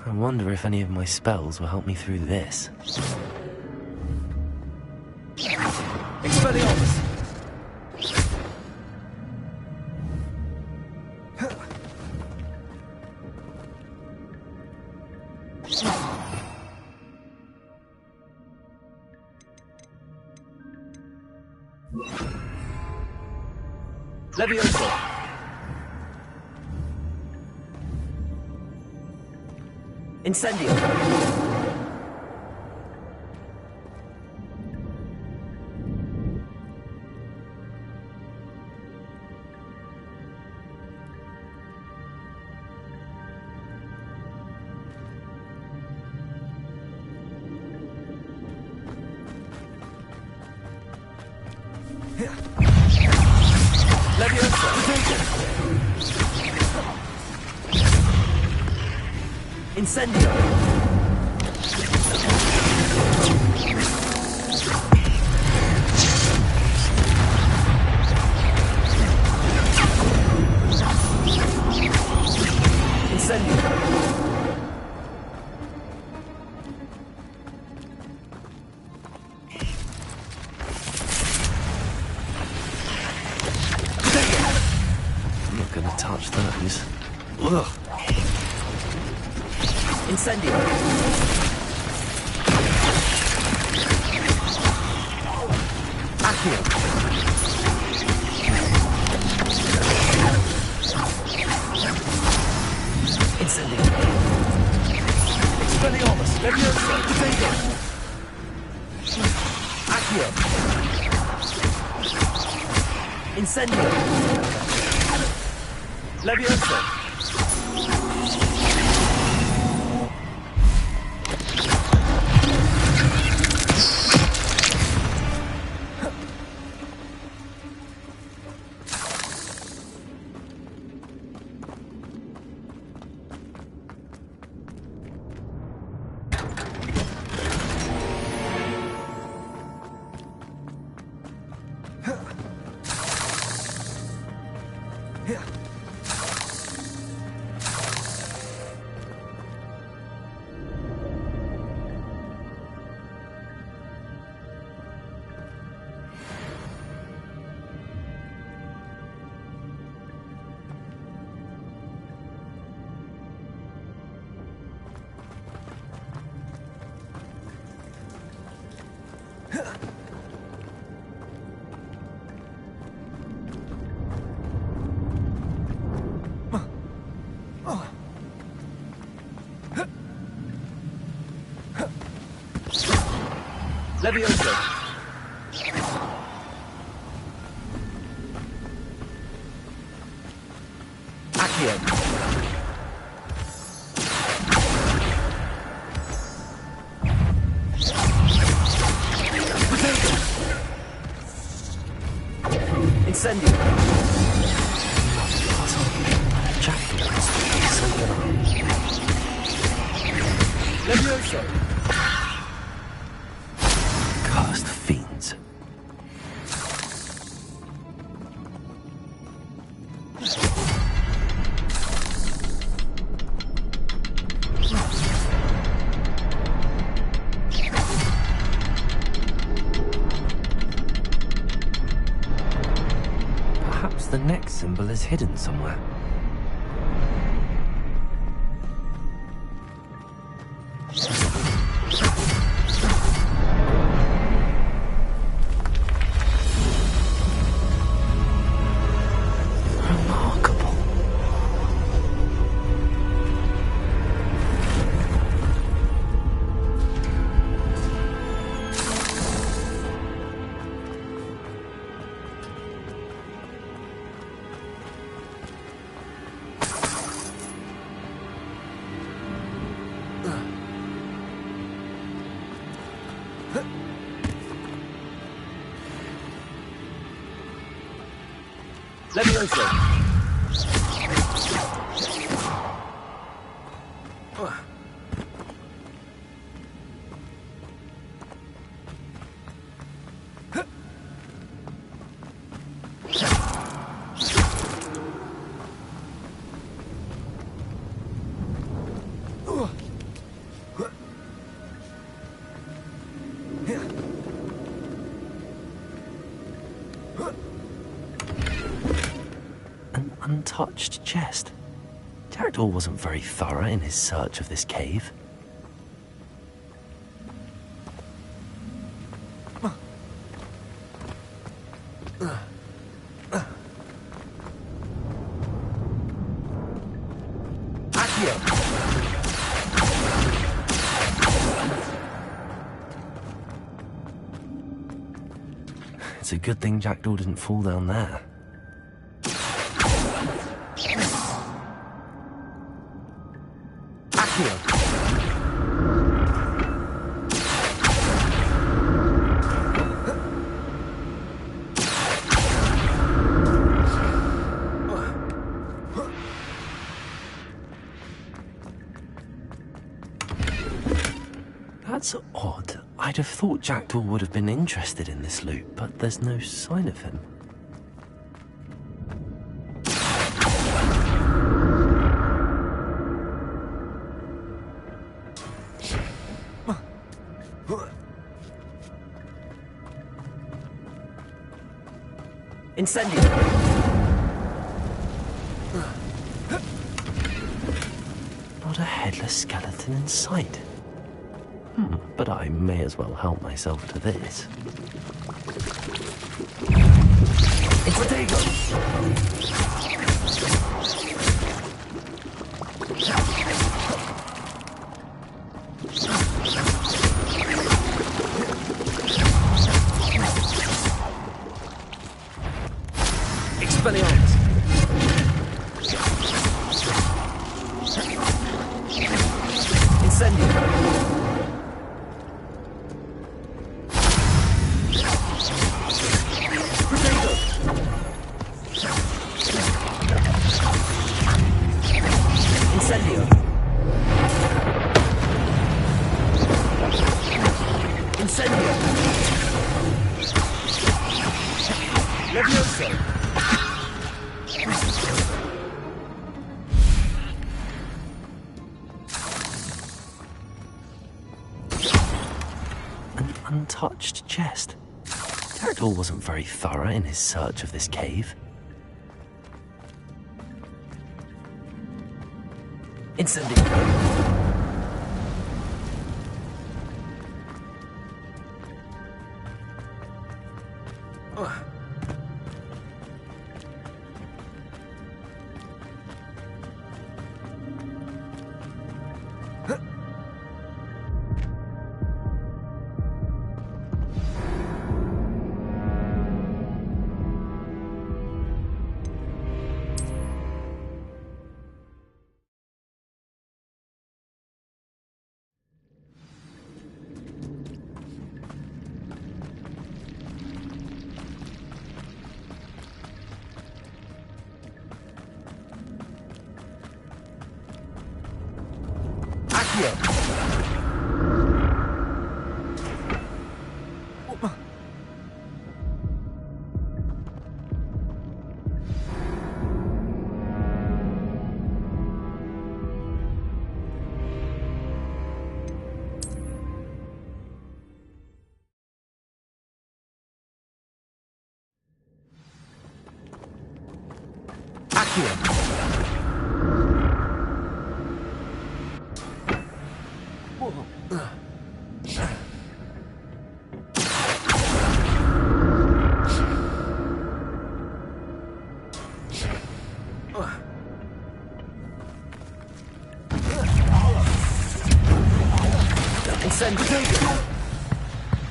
I wonder if any of my spells will help me through this. Expelliarmus! Levioso! Incendio! Incendio! I'm not gonna touch those. Ugh. Incendio! Accio! Incendio! Expelliarmus! Levioso! Potato! Accio! Incendio! Levioso! Levioso! Accio! Incendio! Levioso! Cursed fiends. Perhaps the next symbol is hidden somewhere. Levioso! An untouched chest. Jackdaw wasn't very thorough in his search of this cave. It's a good thing Jackdaw didn't fall down there. That's odd. I'd have thought Jackdaw would have been interested in this loot, but there's no sign of him. Incendio! Not a headless skeleton in sight. But I may as well help myself to this. Expelliarmus! Incendio! An untouched chest. Jackdaw wasn't very thorough in his search of this cave. Incendio!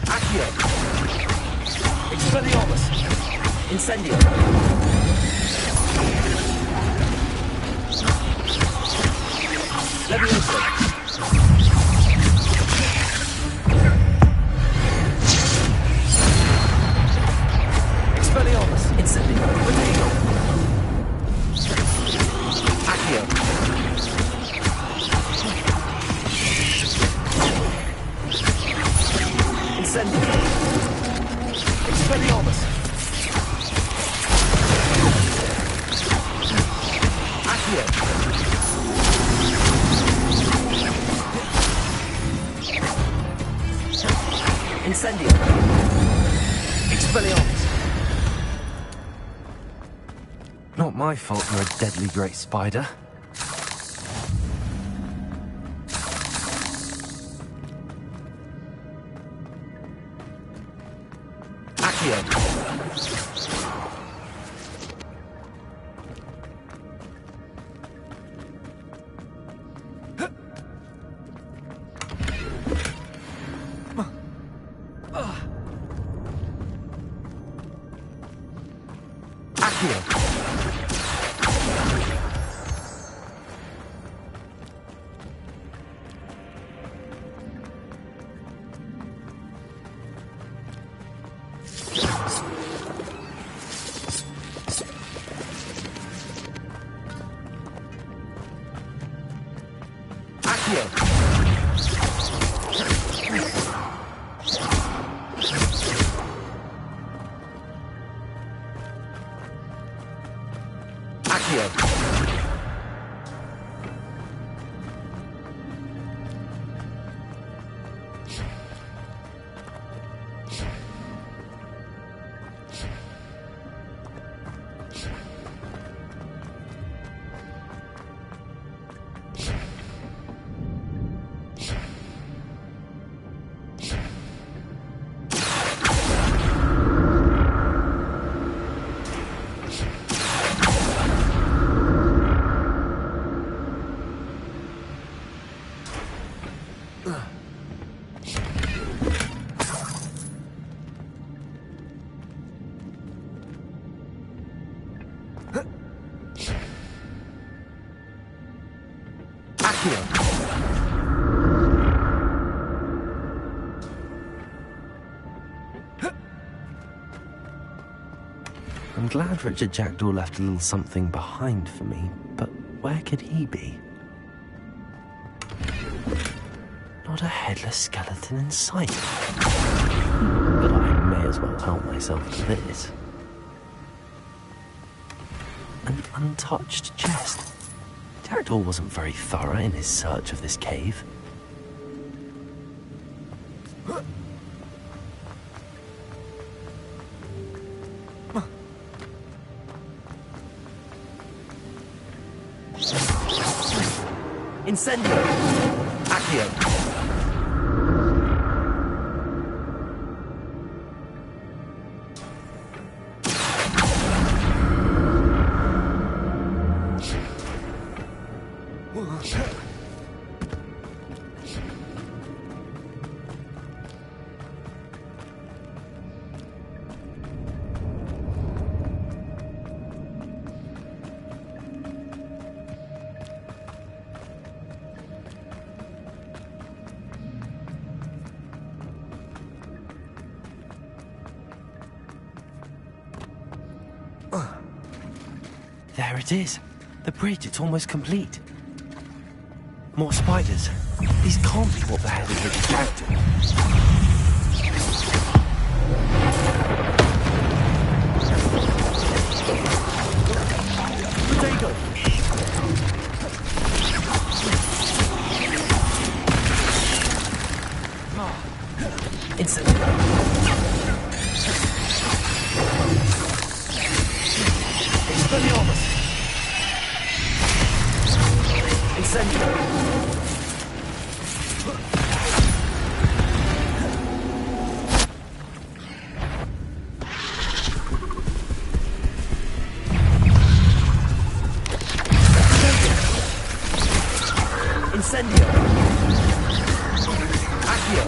Accio! Expelliarmus! Incendio! Levioso! Expelliarmus! Incendio! Potato! Accio! Incendio! Expelliarmus! Accio! Not my fault you're a deadly great spider. Accio. I'm glad Richard Jackdaw left a little something behind for me, but where could he be? Not a headless skeleton in sight. But I may as well help myself to this. An untouched chest. Jackdaw wasn't very thorough in his search of this cave. Incendio. Accio. There it is. The bridge, it's almost complete. More spiders. These can't be what the hell is Richard Jackdaw. Potato. Incendio. Incendio. Incendio. Accio.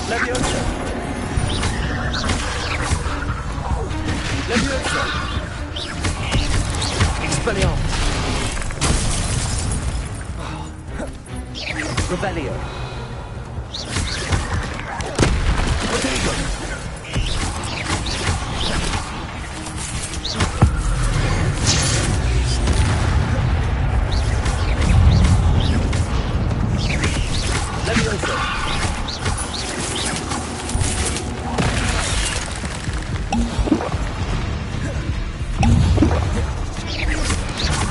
Leviosa. Leviosa. Expelliarmus. Rebellio. Potato. Leviosa.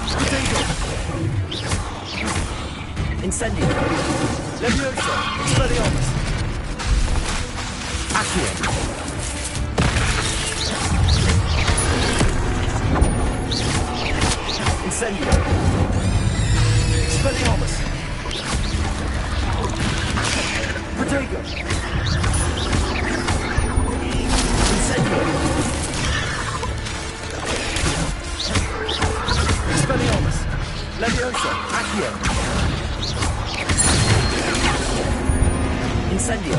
Potato. Incendio. Leviosa. Accio. Incendio.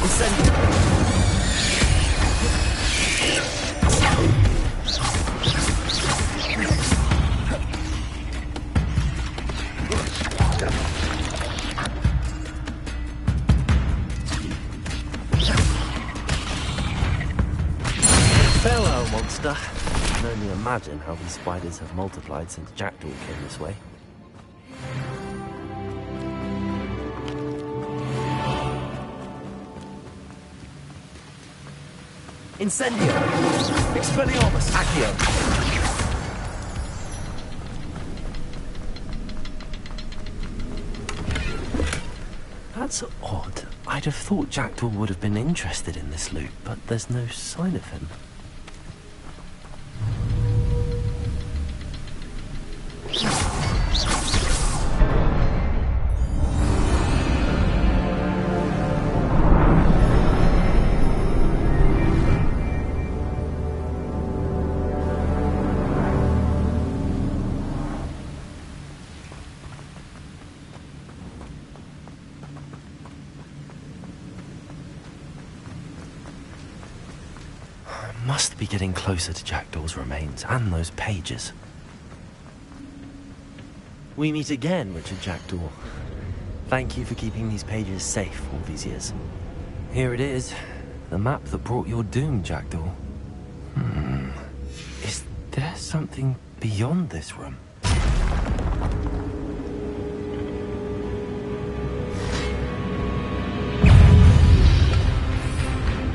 Incendio. Farewell, monster. I can only imagine how these spiders have multiplied since Jackdaw came this way. Incendio. Expelliarmus. Accio. That's odd. I'd have thought Jackdaw would have been interested in this loot, but there's no sign of him. Must be getting closer to Jackdaw's remains and those pages. We meet again, Richard Jackdaw. Thank you for keeping these pages safe all these years. Here it is, the map that brought your doom, Jackdaw. Is there something beyond this room?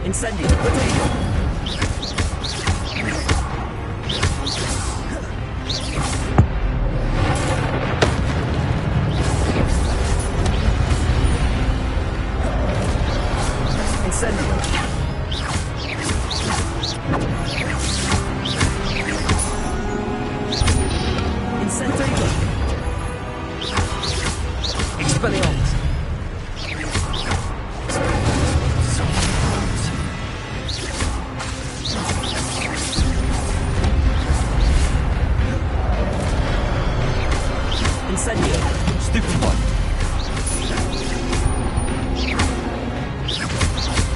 Incendio. Potato. Incendio. Incendio. Expelliarmus. Incendio. Stupid one.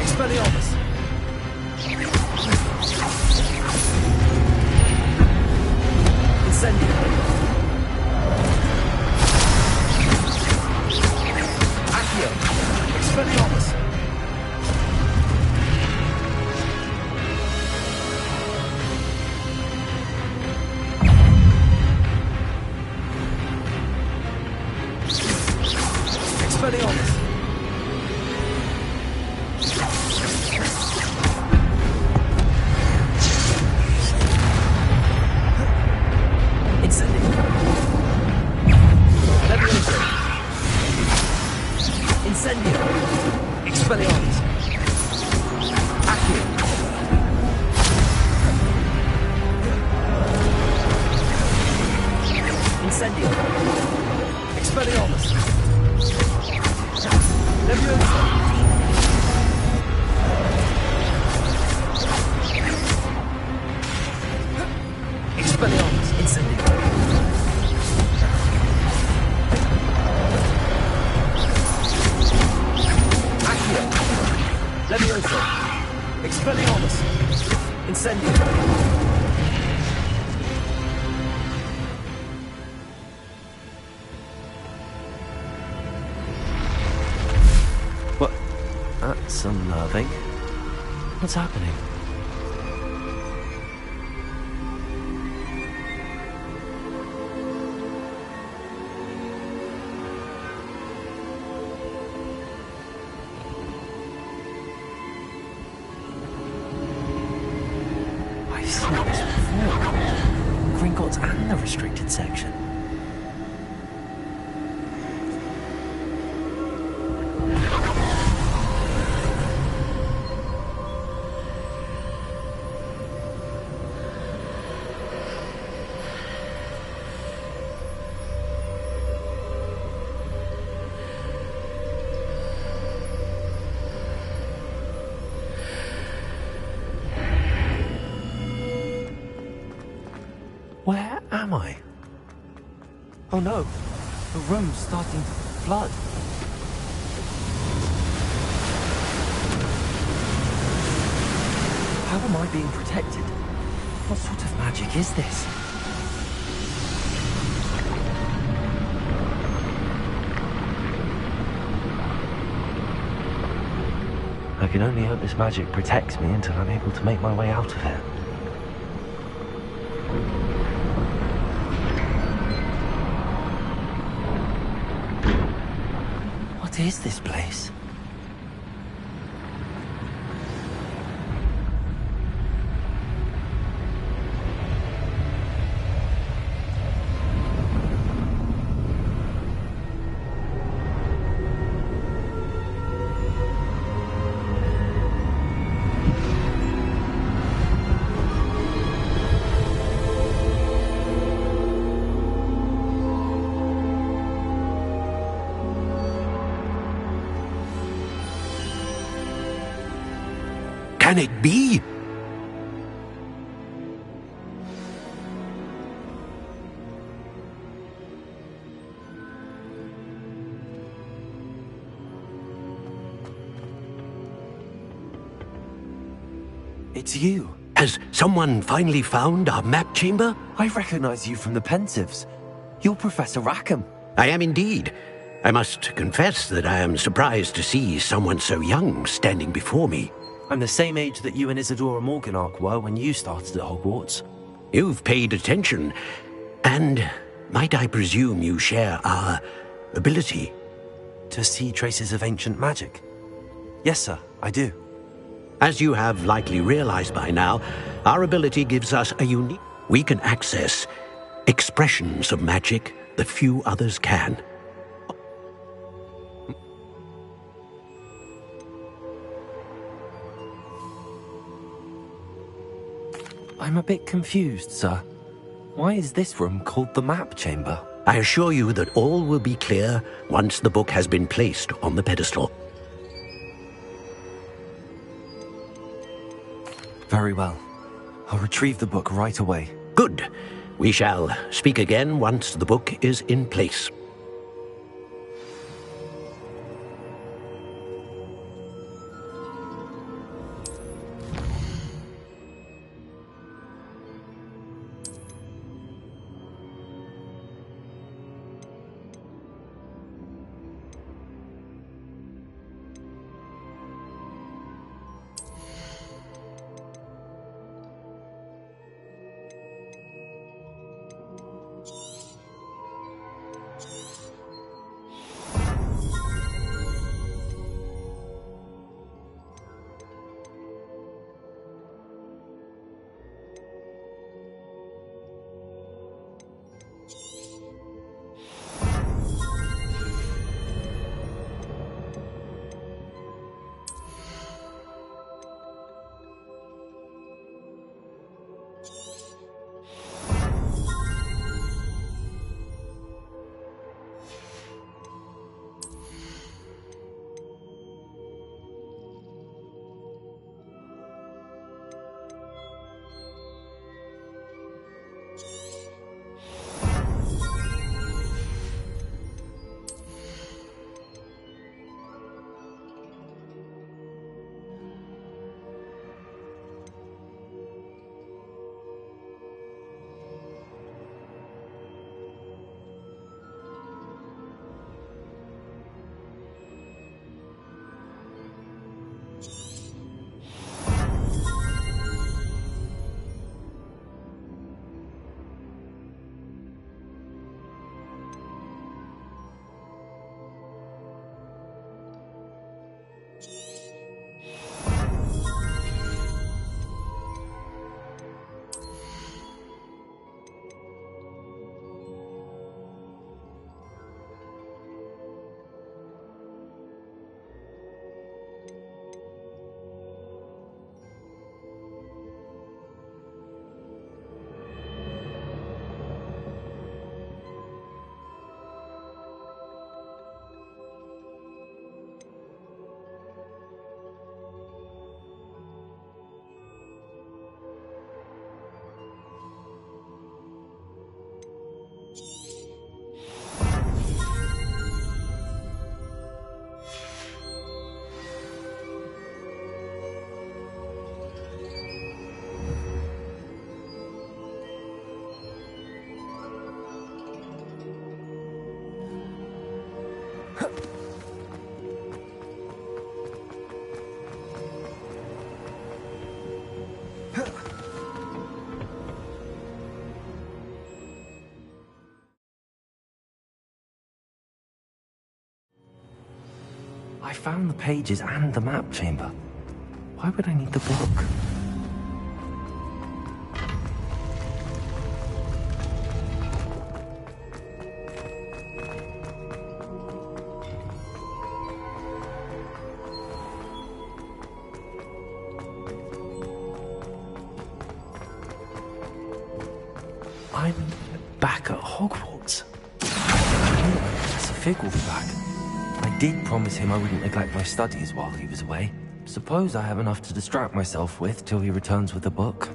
Expelliarmus. Incendio. Accio. Expelliarmus. Expelliarmus. Incendio. Levioso. Incendio. Expelliarmus. Accio. Incendio. Expelliarmus. Levioso. Expelliarmus. Incendio. Accio. Levioso. Expelliarmus. Incendio. What? That's unnerving. What's happening? I've seen this before. Gringotts and the restricted section. am I? Oh no, the room's starting to flood. How am I being protected? What sort of magic is this? I can only hope this magic protects me until I'm able to make my way out of here. What is this place? Can it be? It's you. Has someone finally found our map chamber? I recognize you from the Pensives. You're Professor Rackham. I am indeed. I must confess that I am surprised to see someone so young standing before me. I'm the same age that you and Isadora Morganach were when you started at Hogwarts. You've paid attention, and might I presume you share our ability? To see traces of ancient magic? Yes, sir, I do. As you have likely realized by now, our ability gives us a unique... We can access expressions of magic that few others can. I'm a bit confused, sir. Why is this room called the map chamber? I assure you that all will be clear once the book has been placed on the pedestal. Very well. I'll retrieve the book right away. Good. We shall speak again once the book is in place. I found the pages and the map chamber. Why would I need the book? I'm back at Hogwarts. Professor Fig will be back. I did promise him I wouldn't neglect my studies while he was away. Suppose I have enough to distract myself with till he returns with the book.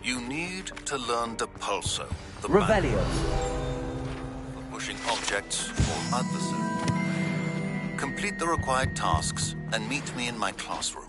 You need to learn the pulso, the Revelio. for pushing objects or adversaries. Complete the required tasks and meet me in my classroom.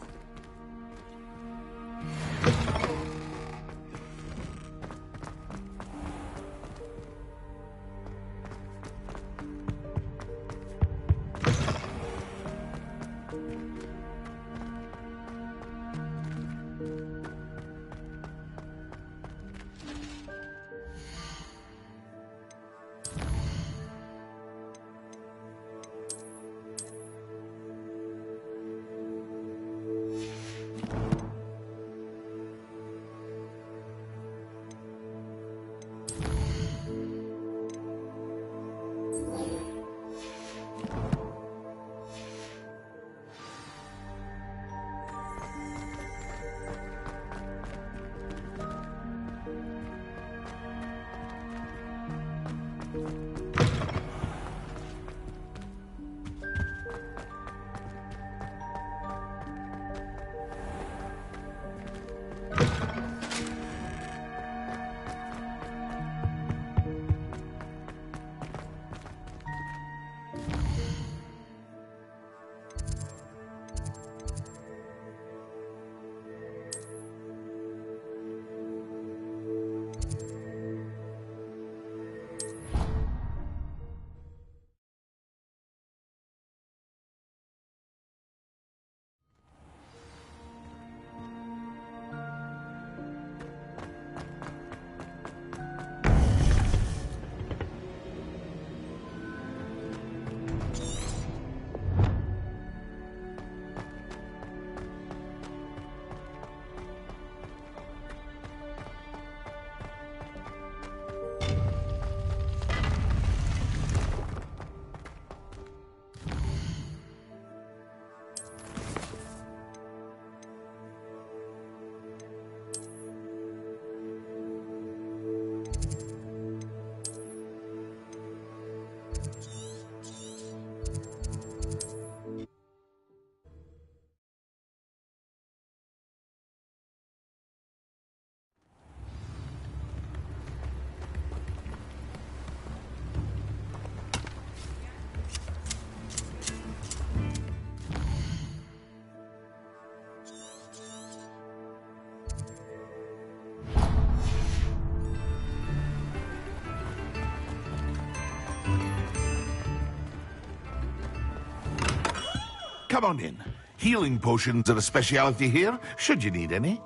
Come on in. Healing potions are a speciality here, should you need any.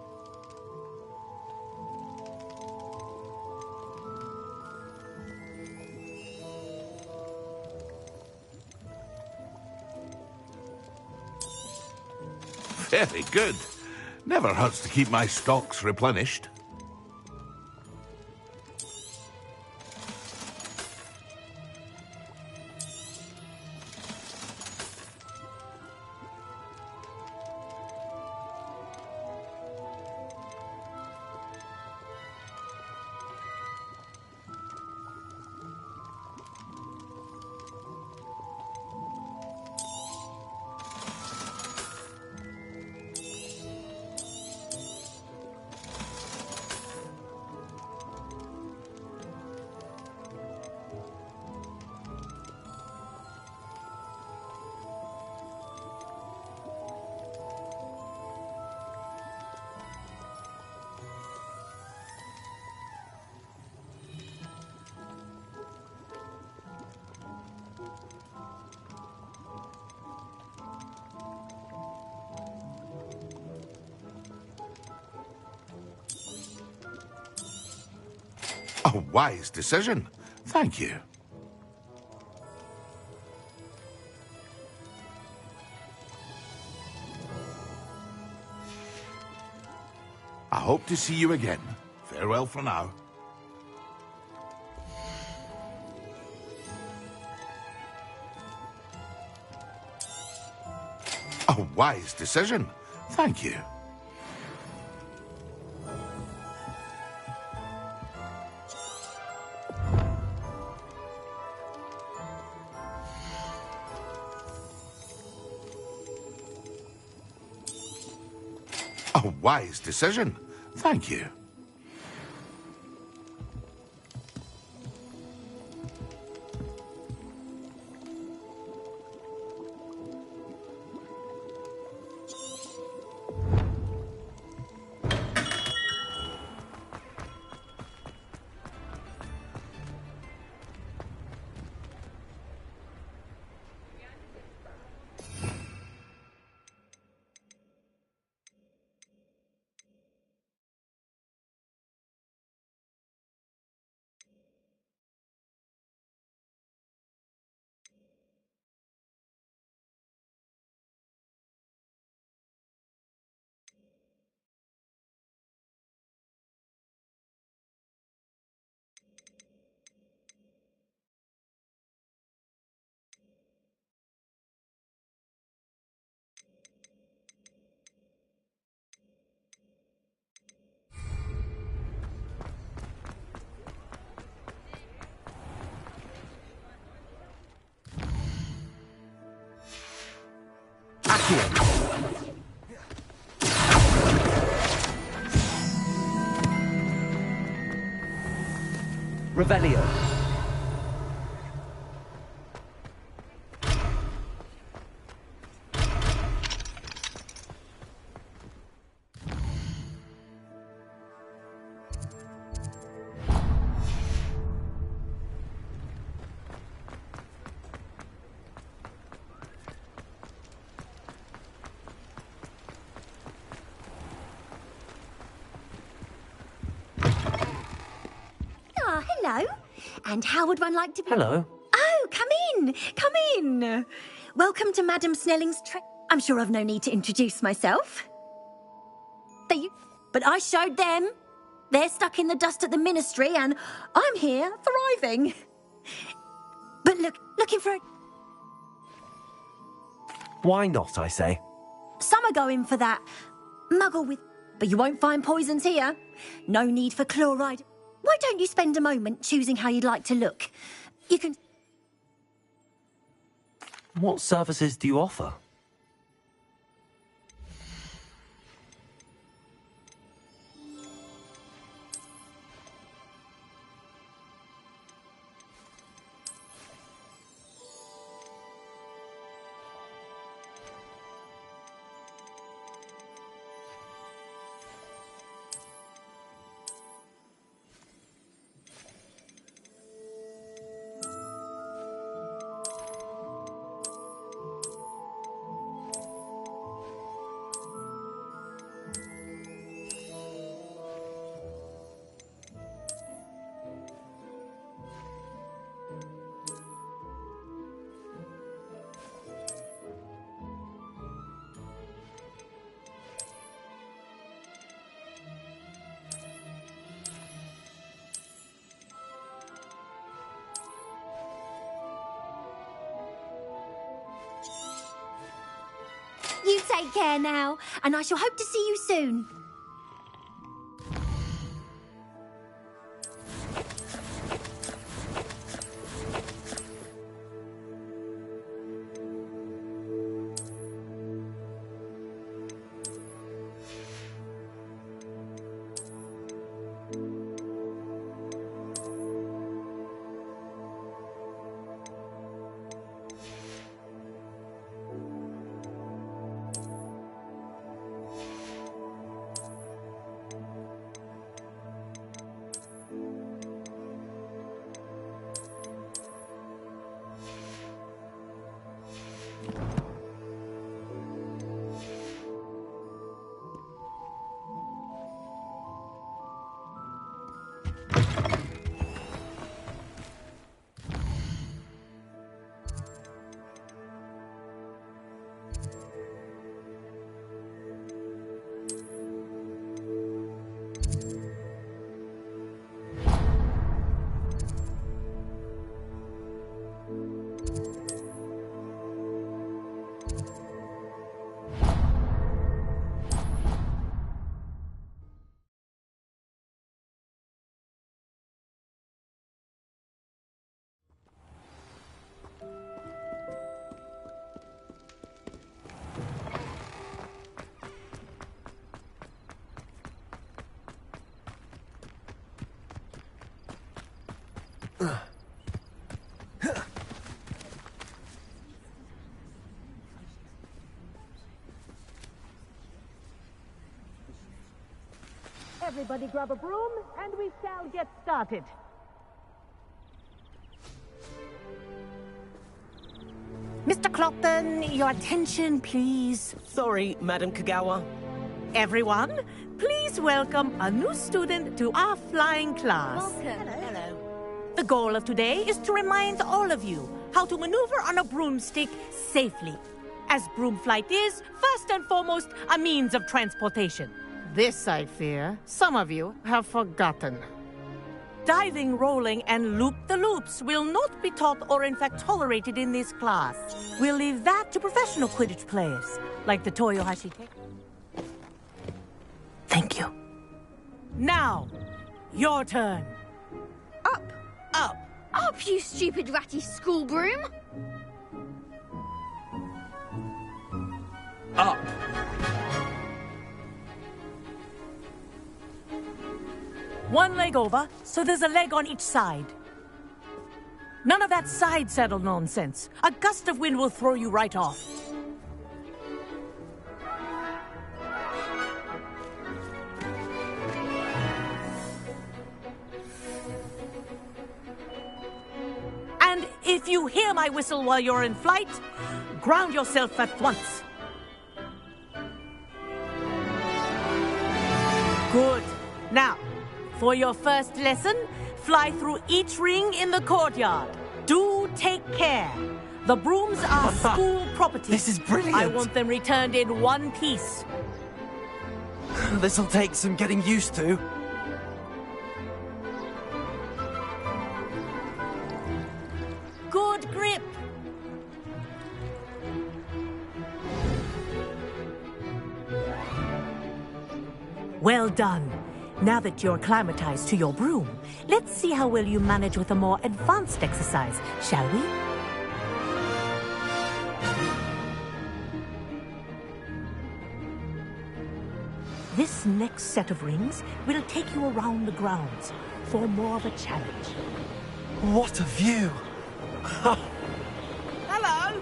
Very good. Never hurts to keep my stocks replenished. A wise decision. Thank you. I hope to see you again. Farewell for now. A wise decision. Thank you. A wise decision. Thank you. Revelio. Ah, hello. And how would one like to be... Hello. Oh, come in. Come in. Welcome to Madam Snelling's I'm sure I've no need to introduce myself. But I showed them. They're stuck in the dust at the ministry, and I'm here thriving. But looking for a... Why not, I say? Some are going for that muggle with... But you won't find poisons here. No need for chloride. Why don't you spend a moment choosing how you'd like to look? You can... What services do you offer? You take care now, and I shall hope to see you soon. Everybody grab a broom, and we shall get started. Mr. Clopton, your attention, please. Sorry, Madam Kagawa. Everyone, please welcome a new student to our flying class. Welcome. Hello. The goal of today is to remind all of you how to maneuver on a broomstick safely, as broom flight is, first and foremost, a means of transportation. This, I fear, some of you have forgotten. Diving, rolling, and loop-the-loops will not be taught or in fact tolerated in this class. We'll leave that to professional Quidditch players, like the Toyohashi. Thank you. Now, your turn. Up. Up. Up, you stupid ratty school broom. Up. One leg over, so there's a leg on each side. None of that side saddle nonsense. A gust of wind will throw you right off. And if you hear my whistle while you're in flight, ground yourself at once. Good. Now, for your first lesson, fly through each ring in the courtyard. Do take care. The brooms are school property. This is brilliant. I want them returned in one piece. This'll take some getting used to. Good grip. Well done. Now that you're acclimatized to your broom, let's see how well you manage with a more advanced exercise, shall we? This next set of rings will take you around the grounds for more of a challenge. What a view! Hello.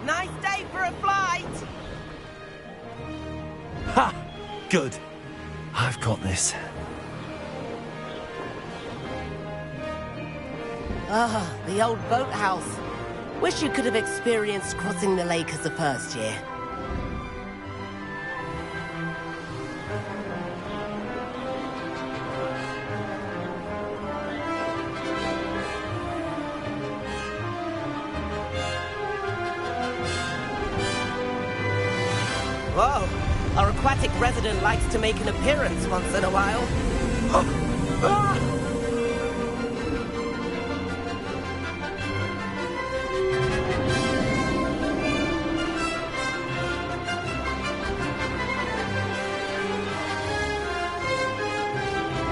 Nice day for a flight. Ha! Good. I've got this. Ah, the old boathouse. Wish you could have experienced crossing the lake as a first year. Whoa! Our aquatic resident likes to make an appearance once in a while.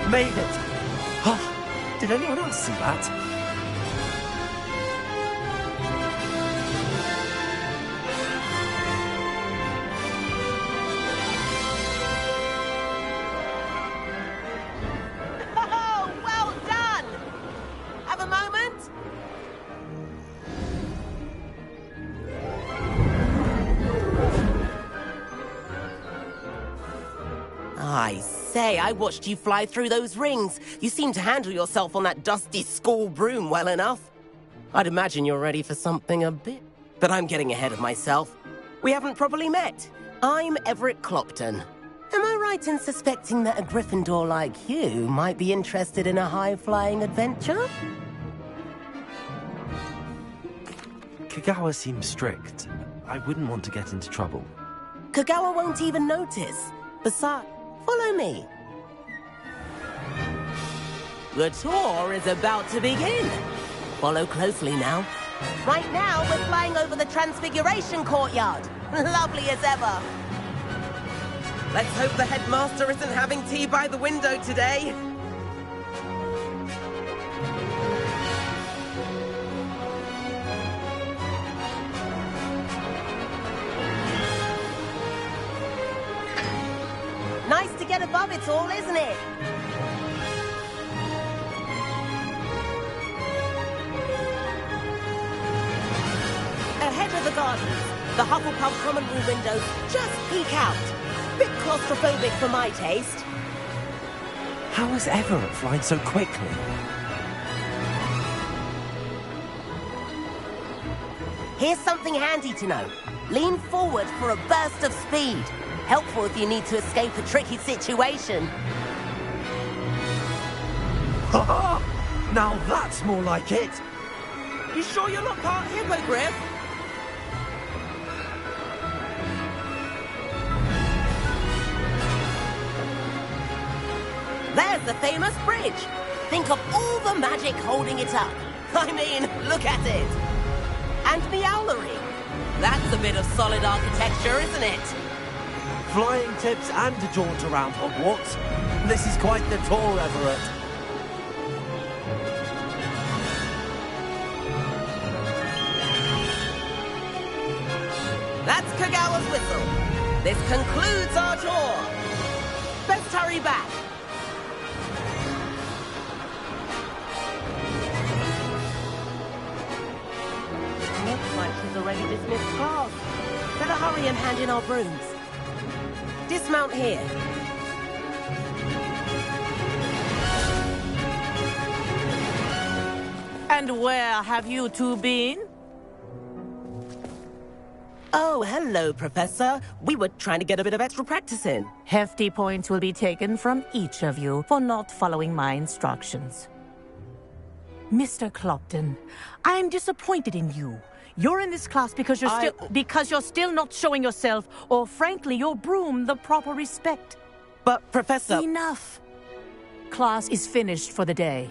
Made it! Oh, did anyone else see that? Oh, well done! Have a moment? I say, I watched you fly through those rings. You seem to handle yourself on that dusty school broom well enough. I'd imagine you're ready for something a bit... But I'm getting ahead of myself. We haven't properly met. I'm Everett Clopton. Am I right in suspecting that a Gryffindor like you might be interested in a high-flying adventure? Kagawa seems strict. I wouldn't want to get into trouble. Kagawa won't even notice. Besides, follow me. The tour is about to begin. Follow closely now. Right now, we're flying over the Transfiguration Courtyard. Lovely as ever. Let's hope the headmaster isn't having tea by the window today. Nice to get above it all, isn't it? the gardens. The Hufflepuff common room windows just peek out. Bit claustrophobic for my taste. How is Everett flying so quickly? Here's something handy to know. Lean forward for a burst of speed. Helpful if you need to escape a tricky situation. Now that's more like it. You sure you're not part Hippogriff? There's the famous bridge. Think of all the magic holding it up. I mean, look at it. And the owlery. That's a bit of solid architecture, isn't it? Flying tips and a jaunt around Hogwarts. This is quite the tour, Everett. That's Kagawa's whistle. This concludes our tour. Best hurry back. Looks like she's already dismissed class. Better hurry and hand in our brooms. Dismount here. And where have you two been? Oh, hello, Professor. We were trying to get a bit of extra practice in. Hefty points will be taken from each of you for not following my instructions. Mr. Clopton, I'm disappointed in you. You're in this class because you're still not showing yourself, or frankly, your broom, the proper respect. But, Professor... Enough. Class is finished for the day.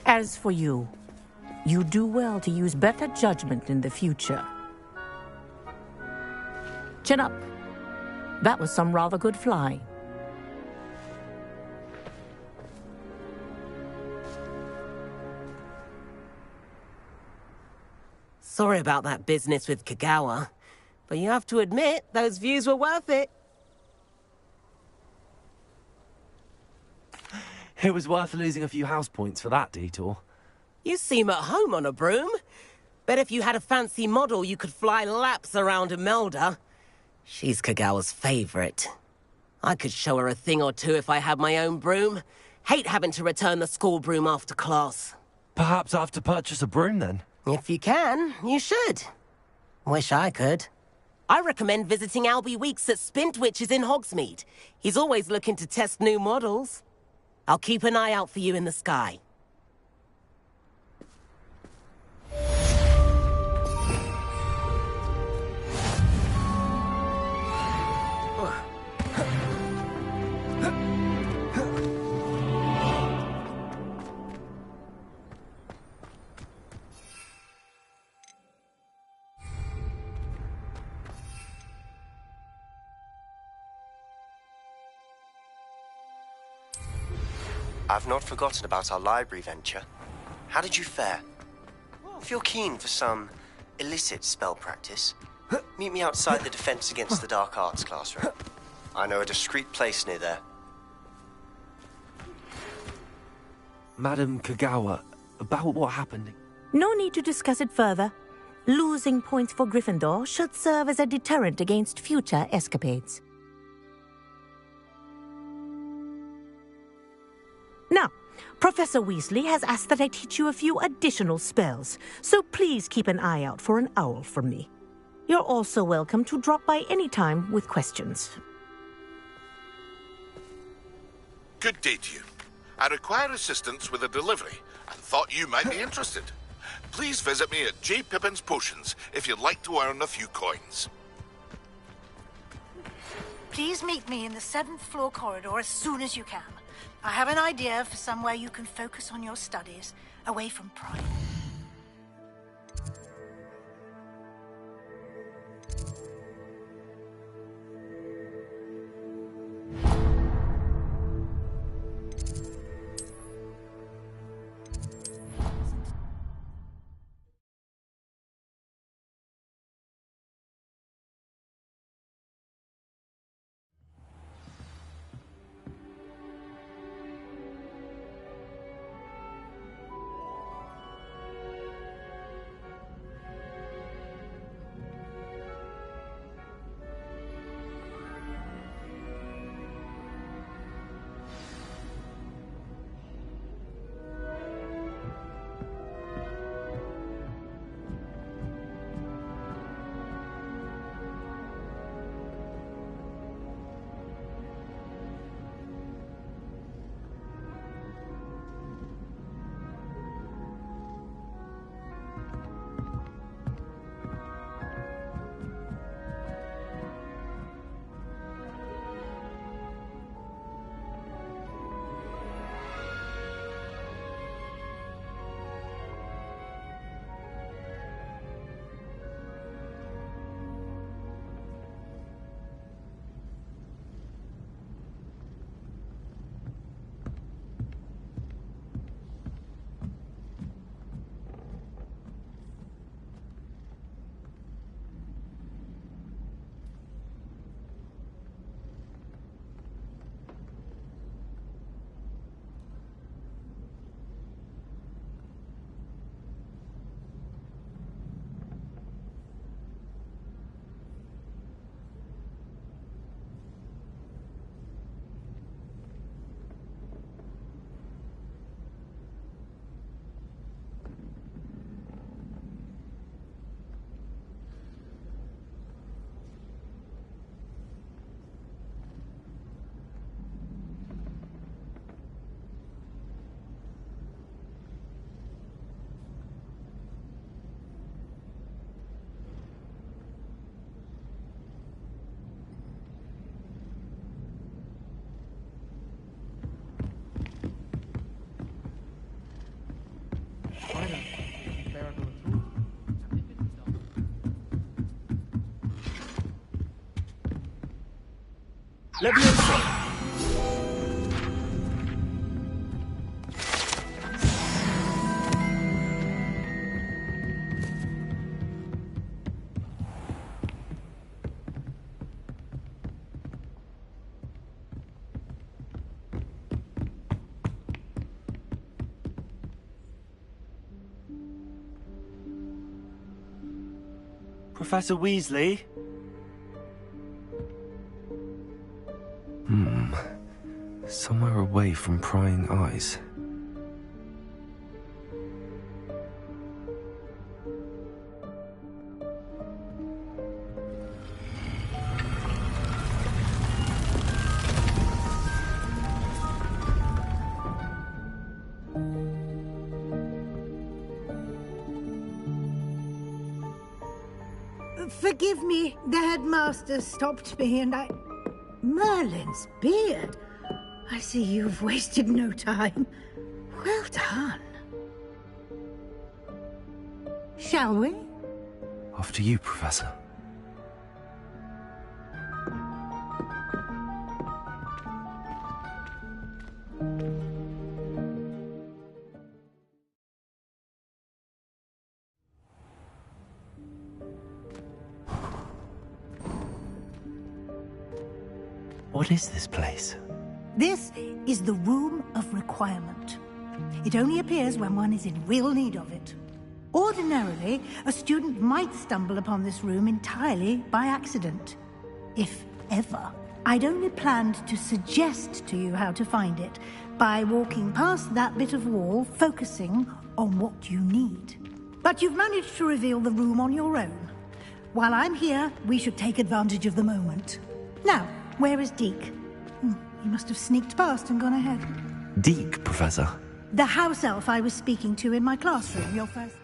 As for you, you do well to use better judgment in the future. Chin up. That was some rather good flying. Sorry about that business with Kagawa, but you have to admit, those views were worth it. It was worth losing a few house points for that detour. You seem at home on a broom. Bet if you had a fancy model, you could fly laps around Imelda. She's Kagawa's favorite. I could show her a thing or two if I had my own broom. Hate having to return the school broom after class. Perhaps I have to purchase a broom then. If you can, you should. Wish I could. I recommend visiting Albie Weeks at Spintwitches in Hogsmeade. He's always looking to test new models. I'll keep an eye out for you in the sky. I've not forgotten about our library venture. How did you fare? If you're keen for some illicit spell practice, meet me outside the Defense Against the Dark Arts classroom. I know a discreet place near there. Madam Kagawa, about what happened? No need to discuss it further. Losing points for Gryffindor should serve as a deterrent against future escapades. Now, Professor Weasley has asked that I teach you a few additional spells, so please keep an eye out for an owl from me. You're also welcome to drop by any time with questions. Good day to you. I require assistance with a delivery and thought you might be interested. Please visit me at J. Pippin's Potions if you'd like to earn a few coins. Please meet me in the 7th floor corridor as soon as you can. I have an idea for somewhere you can focus on your studies, away from prying. Levioso! Professor Weasley? Somewhere away from prying eyes. Forgive me, the headmaster stopped me and I... Merlin's beard. I see you've wasted no time. Well done. Shall we? After you, Professor. What is this place? This is the Room of Requirement. It only appears when one is in real need of it. Ordinarily, a student might stumble upon this room entirely by accident. If ever. I'd only planned to suggest to you how to find it by walking past that bit of wall, focusing on what you need. But you've managed to reveal the room on your own. While I'm here, we should take advantage of the moment. Now, where is Deke? He must have sneaked past and gone ahead. Deke, Professor? The house elf I was speaking to in my classroom, your first...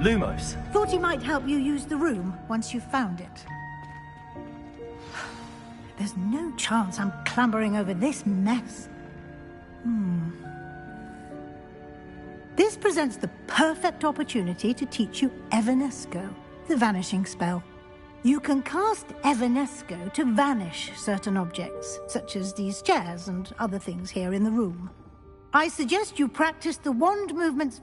Lumos. Thought he might help you use the room once you've found it. There's no chance I'm clambering over this mess. This presents the perfect opportunity to teach you Evanesco, the vanishing spell. You can cast Evanesco to vanish certain objects, such as these chairs and other things here in the room. I suggest you practice the wand movements...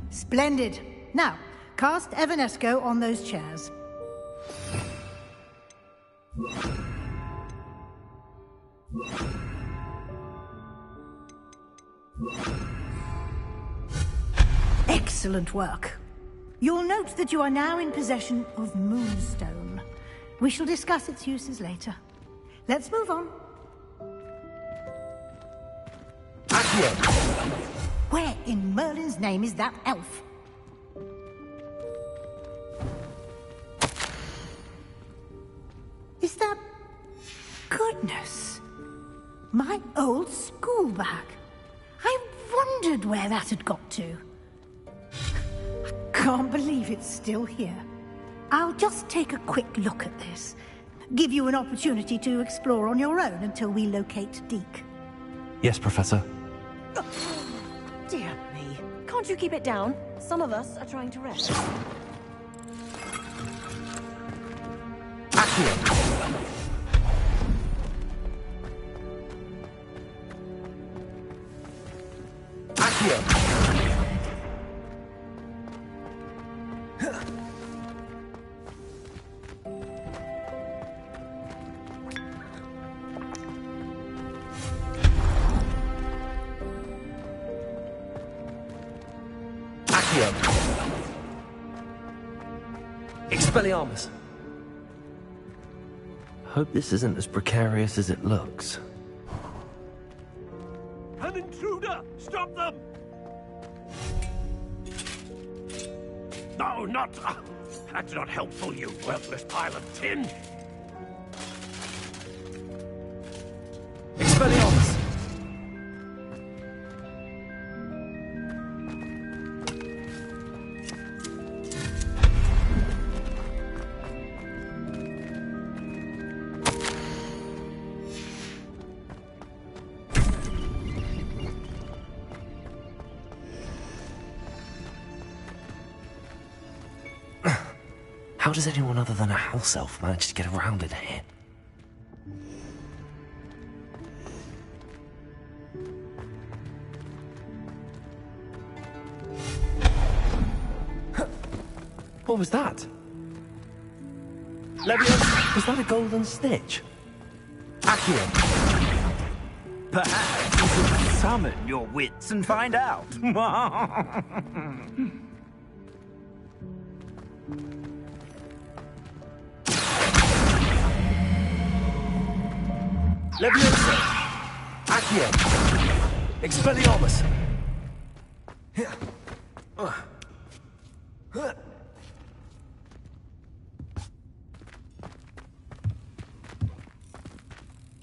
Splendid. Now, cast Evanesco on those chairs. Excellent work. You'll note that you are now in possession of Moonstone. We shall discuss its uses later. Let's move on. Accio! Where in Merlin's name is that elf? Is that... Goodness. My old school bag. I wondered where that had got to. I can't believe it's still here. I'll just take a quick look at this. Give you an opportunity to explore on your own until we locate Deke. Yes, Professor. Dear me. Can't you keep it down? Some of us are trying to rest. Accio! Accio! Expelliarmus! Hope this isn't as precarious as it looks. An intruder! Stop them! No, not... that's not helpful, you worthless pile of tin. Expelliarmus! How does anyone other than a house elf manage to get around in here? What was that? Leviosa! Was that a golden snitch? Accio! Perhaps you could summon your wits and find out. Leviosa! Accio! Expelliarmus!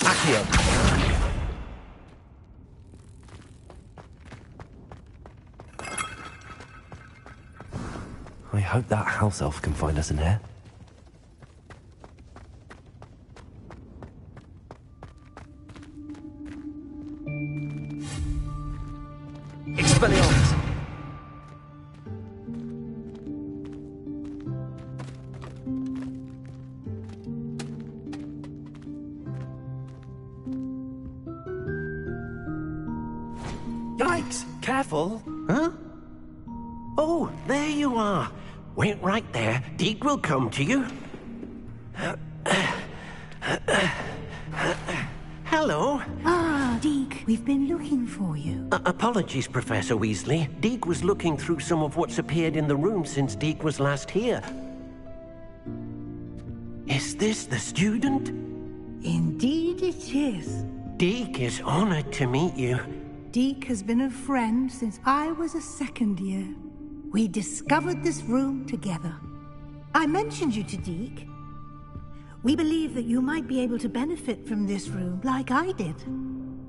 Accio! I hope that house elf can find us in here. Expelliarmus! Yikes! Careful! Huh? Oh, there you are. Wait right there. Deke will come to you. Hello. Ah, Deke, we've been looking for you. Apologies, Professor Weasley. Deke was looking through some of what's appeared in the room since Deke was last here. Is this the student? Indeed it is. Deke is honored to meet you. Deke has been a friend since I was a second year. We discovered this room together. I mentioned you to Deke. We believe that you might be able to benefit from this room like I did.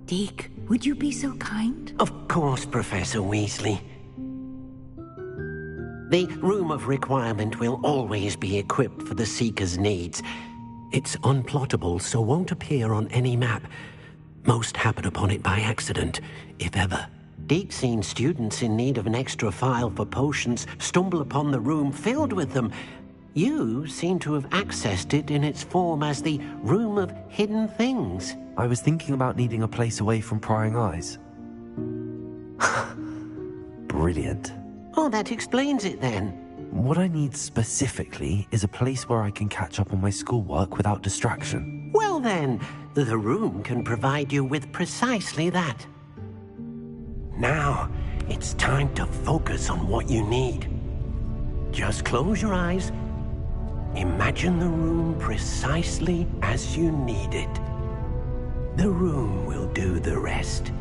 Deke, would you be so kind? Of course, Professor Weasley. The Room of Requirement will always be equipped for the Seeker's needs. It's unplottable, so won't appear on any map. Most happen upon it by accident, if ever. Deke's seen students in need of an extra file for potions stumble upon the room filled with them. You seem to have accessed it in its form as the Room of Hidden Things. I was thinking about needing a place away from prying eyes. Brilliant. Oh, that explains it then. What I need specifically is a place where I can catch up on my schoolwork without distraction. Well then, the room can provide you with precisely that. Now, it's time to focus on what you need. Just close your eyes. Imagine the room precisely as you need it. The room will do the rest.